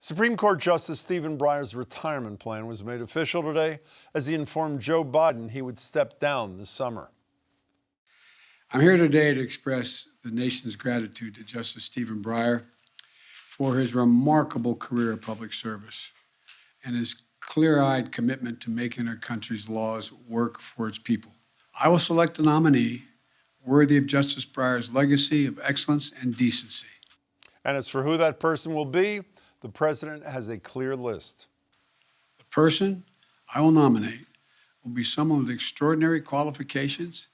Supreme Court Justice Stephen Breyer's retirement plan was made official today as he informed Joe Biden he would step down this summer. I'm here today to express the nation's gratitude to Justice Stephen Breyer for his remarkable career of public service and his clear-eyed commitment to making our country's laws work for its people. I will select a nominee worthy of Justice Breyer's legacy of excellence and decency. And as for who that person will be, the president has a clear list. The person I will nominate will be someone with extraordinary qualifications,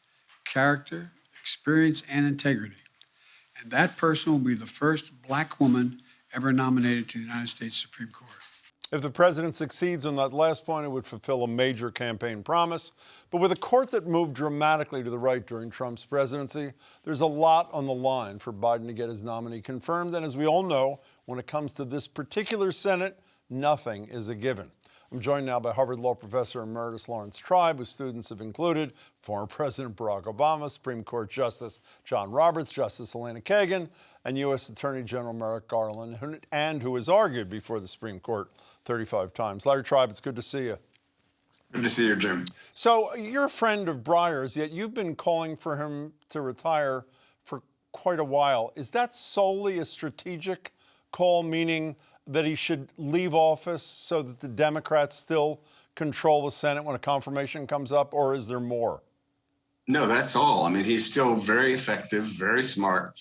character, experience, and integrity. And that person will be the first Black woman ever nominated to the United States Supreme Court. If the president succeeds on that last point, it would fulfill a major campaign promise. But with a court that moved dramatically to the right during Trump's presidency, there's a lot on the line for Biden to get his nominee confirmed. And as we all know, when it comes to this particular Senate, nothing is a given. I'm joined now by Harvard Law Professor Emeritus Laurence Tribe, whose students have included former President Barack Obama, Supreme Court Justice John Roberts, Justice Elena Kagan, and U.S. Attorney General Merrick Garland, and who has argued before the Supreme Court 35 times. Larry Tribe, it's good to see you. Good to see you, Jim. So you're a friend of Breyer's, yet you've been calling for him to retire for quite a while. Is that solely a strategic call, meaning that he should leave office so that the Democrats still control the Senate when a confirmation comes up, or is there more? No, that's all. I mean, he's still very effective, very smart,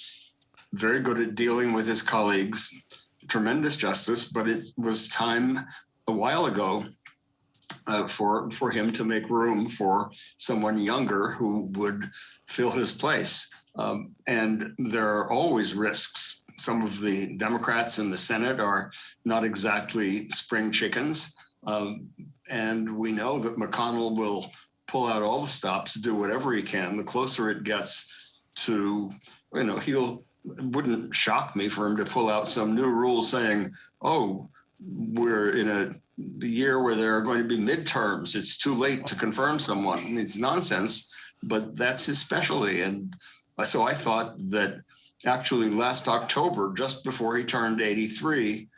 very good at dealing with his colleagues, tremendous justice, but it was time a while ago for him to make room for someone younger who would fill his place. And there are always risks. Some of the Democrats in the Senate are not exactly spring chickens. And we know that McConnell will pull out all the stops, do whatever he can. The closer it gets to, it wouldn't shock me for him to pull out some new rule saying, oh, we're in a year where there are going to be midterms. It's too late to confirm someone. I mean, it's nonsense, but that's his specialty. And so I thought that actually last October, just before he turned 83,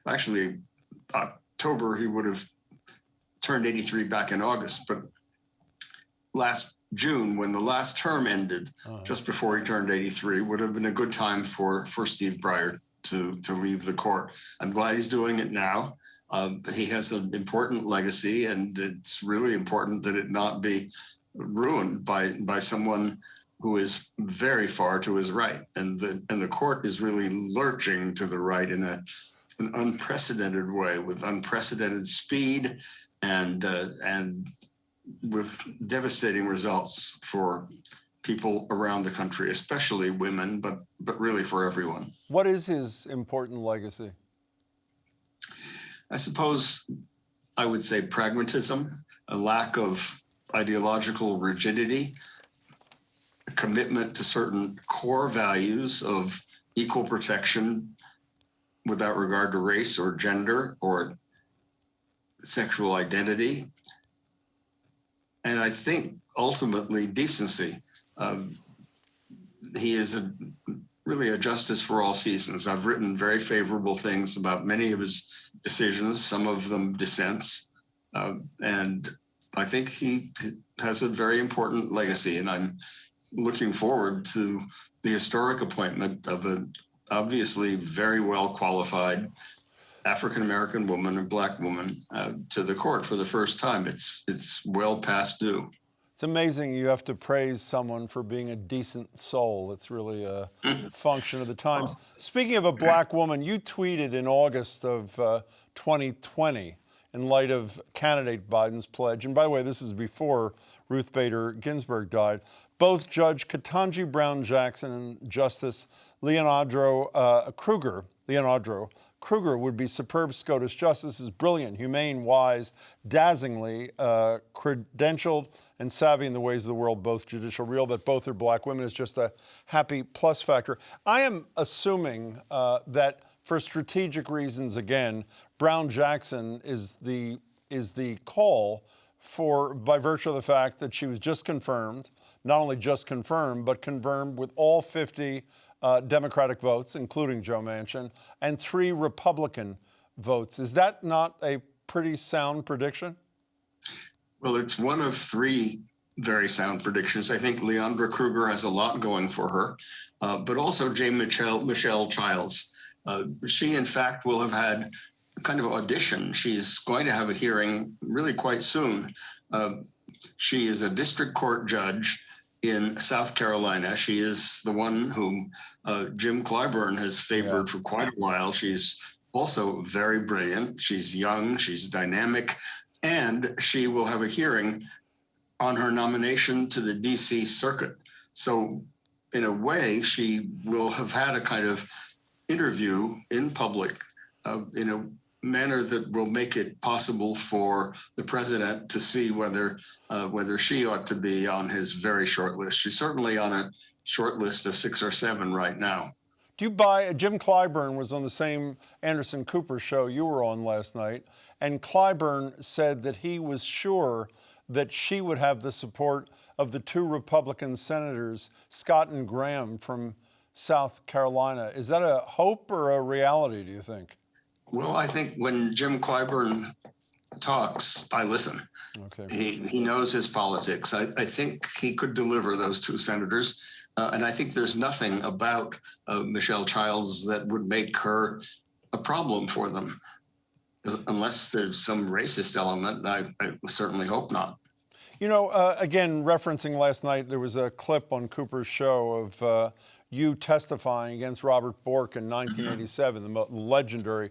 actually October, he would have turned 83 back in August, but last June, when the last term ended, just before he turned 83, would have been a good time for Steve Breyer to leave the court. I'm glad he's doing it now. He has an important legacy, and it's really important that it not be ruined by someone who is very far to his right. And the court is really lurching to the right in an unprecedented way, with unprecedented speed and with devastating results for people around the country, especially women, but really for everyone. What is his important legacy? I suppose I would say pragmatism, a lack of ideological rigidity, a commitment to certain core values of equal protection without regard to race or gender or sexual identity. And I think ultimately decency. He is really a justice for all seasons. I've written very favorable things about many of his decisions, some of them dissents. And I think he has a very important legacy, and I'm looking forward to the historic appointment of an obviously very well qualified African-American woman, a Black woman, to the court for the first time. It's well past due. It's amazing you have to praise someone for being a decent soul. It's really a function of the times. Speaking of a Black woman, you tweeted in August of 2020 in light of candidate Biden's pledge. And by the way, this is before Ruth Bader Ginsburg died. Both Judge Ketanji Brown Jackson and Justice Leonardo Kruger would be superb SCOTUS justices, brilliant, humane, wise, dazzlingly credentialed, and savvy in the ways of the world, both judicial real. That both are Black women is just a happy plus factor. I am assuming that for strategic reasons, again, Brown Jackson is the call by virtue of the fact that she was just confirmed, not only just confirmed, but confirmed with all 50 Democratic votes, including Joe Manchin, and 3 Republican votes. Is that not a pretty sound prediction? Well, it's one of 3 very sound predictions. I think Leandra Kruger has a lot going for her, but also Michelle Childs. She, in fact, will have had kind of audition. She's going to have a hearing really quite soon. She is a district court judge in South Carolina. She is the one whom Jim Clyburn has favored for quite a while. She's also very brilliant. She's young, she's dynamic, and she will have a hearing on her nomination to the DC circuit. So in a way, she will have had a kind of interview in public in a manner that will make it possible for the president to see whether she ought to be on his very short list. She's certainly on a short list of 6 or 7 right now. Do you buy, Jim Clyburn was on the same Anderson Cooper show you were on last night, and Clyburn said that he was sure that she would have the support of the 2 Republican senators, Scott and Graham from South Carolina. Is that a hope or a reality, do you think? Well, I think when Jim Clyburn talks, I listen. Okay. He knows his politics. I think he could deliver those 2 senators. And I think there's nothing about Michelle Childs that would make her a problem for them. Unless there's some racist element, I certainly hope not. You know, again, referencing last night, there was a clip on Cooper's show of you testifying against Robert Bork in 1987, the legendary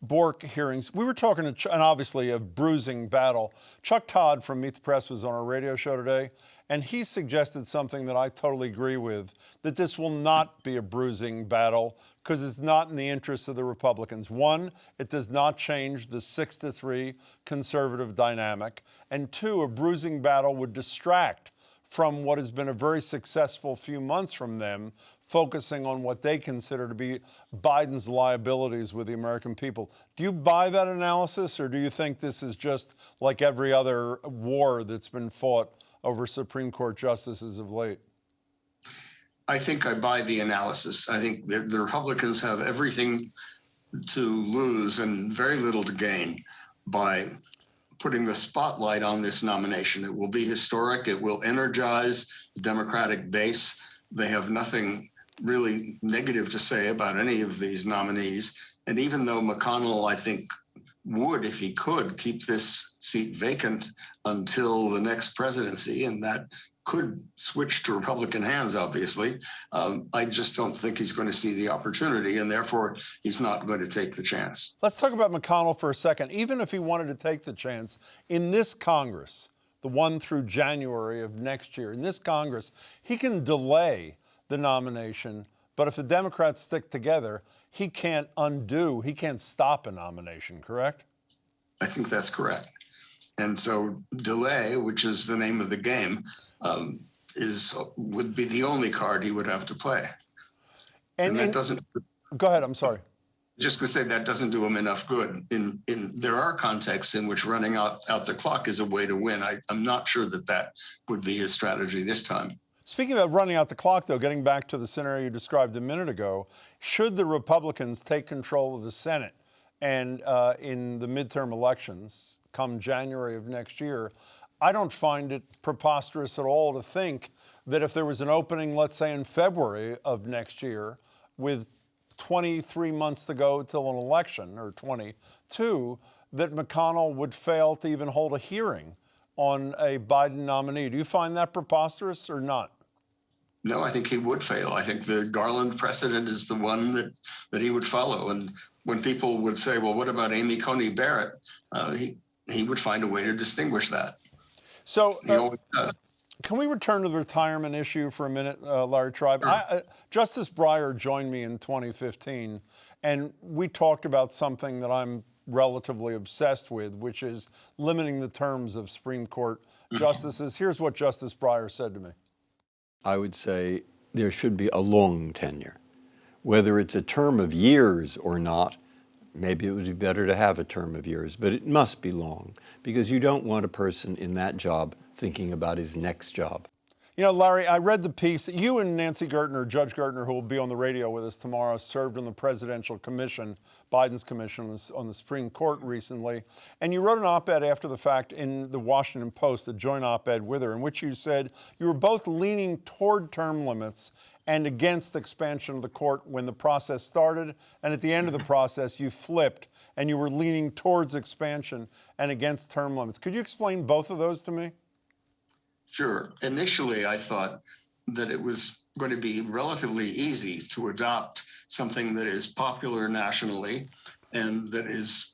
Bork hearings. We were talking to, and obviously a bruising battle. Chuck Todd from Meet the Press was on our radio show today, and he suggested something that I totally agree with, that this will not be a bruising battle because it's not in the interests of the Republicans. 1, it does not change the 6-3 conservative dynamic. And 2, a bruising battle would distract from what has been a very successful few months from them, focusing on what they consider to be Biden's liabilities with the American people. Do you buy that analysis, or do you think this is just like every other war that's been fought over Supreme Court justices of late? I think I buy the analysis. I think the Republicans have everything to lose and very little to gain by putting the spotlight on this nomination. It will be historic. It will energize the Democratic base. They have nothing really negative to say about any of these nominees. And even though McConnell, I think, would, if he could, keep this seat vacant until the next presidency, and that could switch to Republican hands, obviously, I just don't think he's going to see the opportunity, and therefore he's not going to take the chance. Let's talk about McConnell for a second. Even if he wanted to take the chance, in this Congress, the one through January of next year, in this Congress, he can delay the nomination, but if the Democrats stick together, he can't stop a nomination, correct? I think that's correct. And so delay, which is the name of the game, would be the only card he would have to play. And that doesn't. Go ahead. I'm sorry. Just to say that doesn't do him enough good. There are contexts in which running out the clock is a way to win. I'm not sure that would be his strategy this time. Speaking of running out the clock, though, getting back to the scenario you described a minute ago, should the Republicans take control of the Senate and in the midterm elections come January of next year, I don't find it preposterous at all to think that if there was an opening, let's say in February of next year, with 23 months to go till an election, or 22, that McConnell would fail to even hold a hearing on a Biden nominee. Do you find that preposterous or not? No, I think he would fail. I think the Garland precedent is the one that he would follow. And when people would say, well, what about Amy Coney Barrett? He would find a way to distinguish that. So he always does. Can we return to the retirement issue for a minute, Larry Tribe? Sure. Justice Breyer joined me in 2015, and we talked about something that I'm relatively obsessed with, which is limiting the terms of Supreme Court justices. Here's what Justice Breyer said to me. I would say there should be a long tenure. Whether it's a term of years or not, maybe it would be better to have a term of years, but it must be long because you don't want a person in that job thinking about his next job. You know, Larry, I read the piece. You and Nancy Gertner, Judge Gertner, who will be on the radio with us tomorrow, served on the Presidential Commission, Biden's commission on the Supreme Court recently. And you wrote an op-ed after the fact in the Washington Post, a joint op-ed with her, in which you said you were both leaning toward term limits and against the expansion of the court when the process started. And at the end of the process, you flipped and you were leaning towards expansion and against term limits. Could you explain both of those to me? Sure. Initially, I thought that it was going to be relatively easy to adopt something that is popular nationally and that is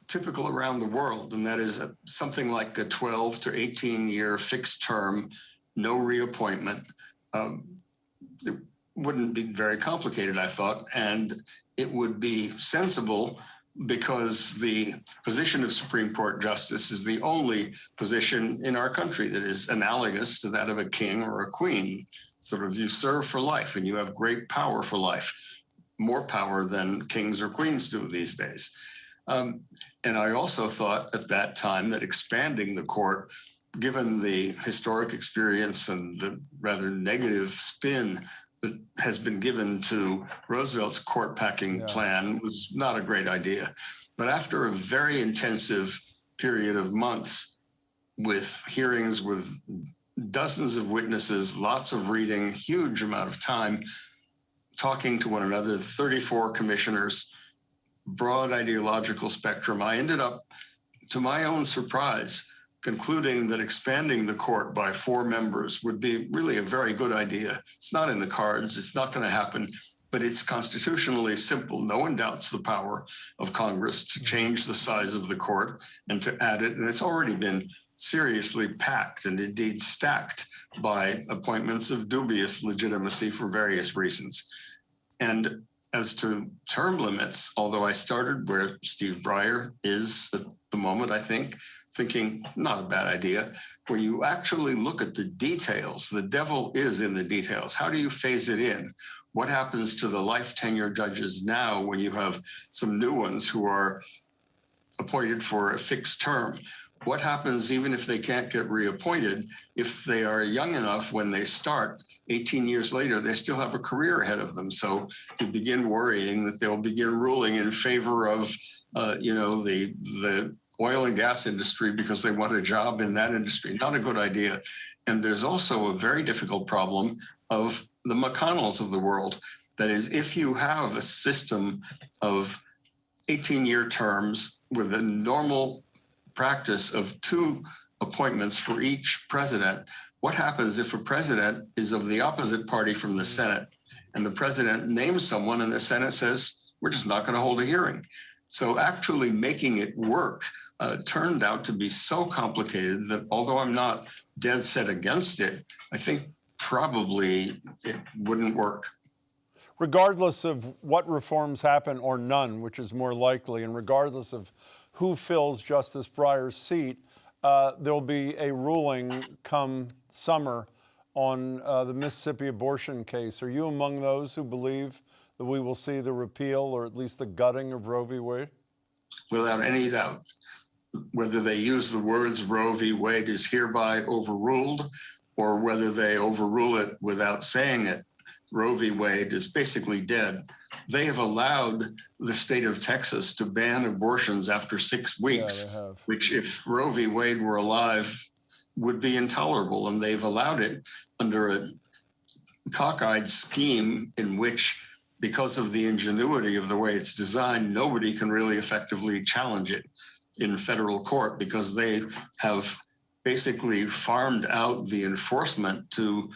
typical around the world, and that is something like a 12 to 18-year fixed term, no reappointment. It wouldn't be very complicated, I thought, and it would be sensible because the position of Supreme Court Justice is the only position in our country that is analogous to that of a king or a queen. Sort of you serve for life and you have great power for life, more power than kings or queens do these days. And I also thought at that time that expanding the court, given the historic experience and the rather negative spin that has been given to Roosevelt's court packing plan, was not a great idea. But after a very intensive period of months with hearings with dozens of witnesses, lots of reading, huge amount of time talking to one another, 34 commissioners, broad ideological spectrum, I ended up, to my own surprise, concluding that expanding the court by 4 members would be really a very good idea. It's not in the cards, it's not going to happen, but it's constitutionally simple. No one doubts the power of Congress to change the size of the court and to add it, and it's already been seriously packed and indeed stacked by appointments of dubious legitimacy for various reasons. And as to term limits, although I started where Steve Breyer is at the moment, I think, thinking not a bad idea, where you actually look at the details. The devil is in the details. How do you phase it in? What happens to the life tenure judges now when you have some new ones who are appointed for a fixed term? What happens even if they can't get reappointed, if they are young enough when they start, 18 years later, they still have a career ahead of them. So you begin worrying that they'll begin ruling in favor of the oil and gas industry because they want a job in that industry. Not a good idea. And there's also a very difficult problem of the McConnells of the world. That is, if you have a system of 18-year terms with a normal practice of 2 appointments for each president, what happens if a president is of the opposite party from the Senate and the president names someone and the Senate says, we're just not going to hold a hearing? So actually making it work turned out to be so complicated that although I'm not dead set against it, I think probably it wouldn't work. Regardless of what reforms happen or none, which is more likely, and regardless of who fills Justice Breyer's seat, there'll be a ruling come summer on the Mississippi abortion case. Are you among those who believe that we will see the repeal or at least the gutting of Roe v. Wade? Without any doubt. Whether they use the words Roe v. Wade is hereby overruled, or whether they overrule it without saying it, Roe v. Wade is basically dead. They have allowed the state of Texas to ban abortions after 6 weeks, which if Roe v. Wade were alive would be intolerable. And they've allowed it under a cockeyed scheme in which, because of the ingenuity of the way it's designed, nobody can really effectively challenge it in federal court because they have basically farmed out the enforcement to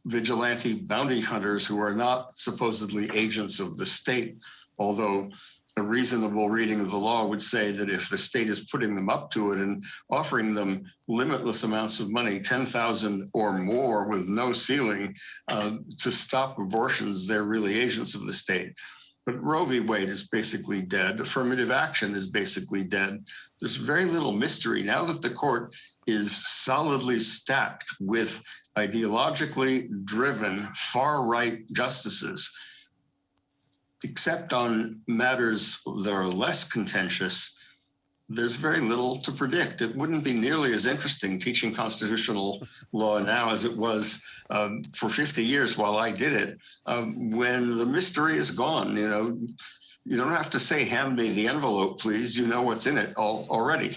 vigilante bounty hunters who are not supposedly agents of the state, although a reasonable reading of the law would say that if the state is putting them up to it and offering them limitless amounts of money, 10,000 or more with no ceiling, to stop abortions, they're really agents of the state. But Roe v. Wade is basically dead. Affirmative action is basically dead. There's very little mystery. Now that the court is solidly stacked with ideologically driven far-right justices, except on matters that are less contentious, there's very little to predict. It wouldn't be nearly as interesting teaching constitutional law now as it was for 50 years while I did it. When the mystery is gone, you don't have to say, hand me the envelope, please. You know what's in it already.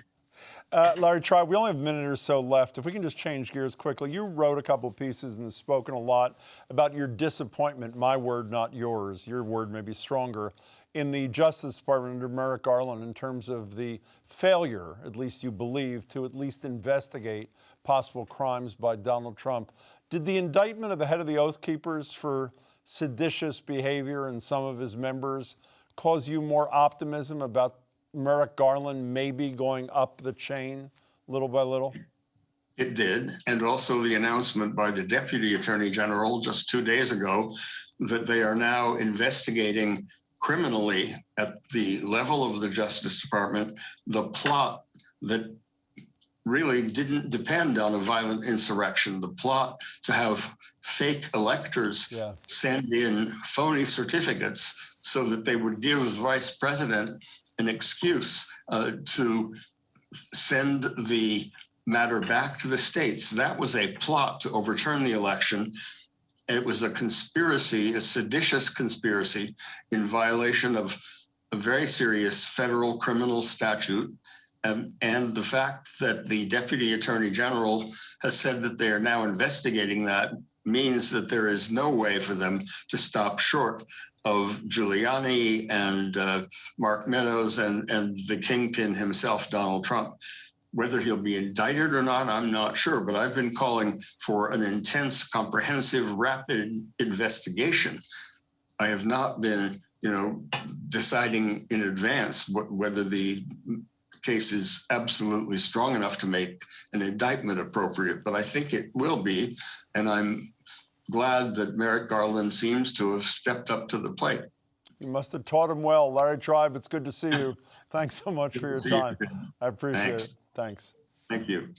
Larry Tribe, we only have a minute or so left. If we can just change gears quickly. You wrote a couple of pieces and have spoken a lot about your disappointment, my word, not yours, your word may be stronger, in the Justice Department under Merrick Garland in terms of the failure, at least you believe, to at least investigate possible crimes by Donald Trump. Did the indictment of the head of the Oath Keepers for seditious behavior and some of his members cause you more optimism about Merrick Garland maybe going up the chain little by little? It did. And also the announcement by the Deputy Attorney General just 2 days ago that they are now investigating criminally at the level of the Justice Department the plot that really didn't depend on a violent insurrection, the plot to have fake electors send in phony certificates so that they would give the vice president an excuse to send the matter back to the states. That was a plot to overturn the election. It was a conspiracy, a seditious conspiracy in violation of a very serious federal criminal statute. And the fact that the Deputy Attorney General has said that they are now investigating that means that there is no way for them to stop short of Giuliani and Mark Meadows and the kingpin himself, Donald Trump. Whether he'll be indicted or not, I'm not sure, but I've been calling for an intense, comprehensive, rapid investigation. I have not been, deciding in advance whether the case is absolutely strong enough to make an indictment appropriate, but I think it will be, and I'm glad that Merrick Garland seems to have stepped up to the plate. You must have taught him well. Larry Tribe, it's good to see you. Thanks so much for your time. I appreciate it. Thanks. Thank you.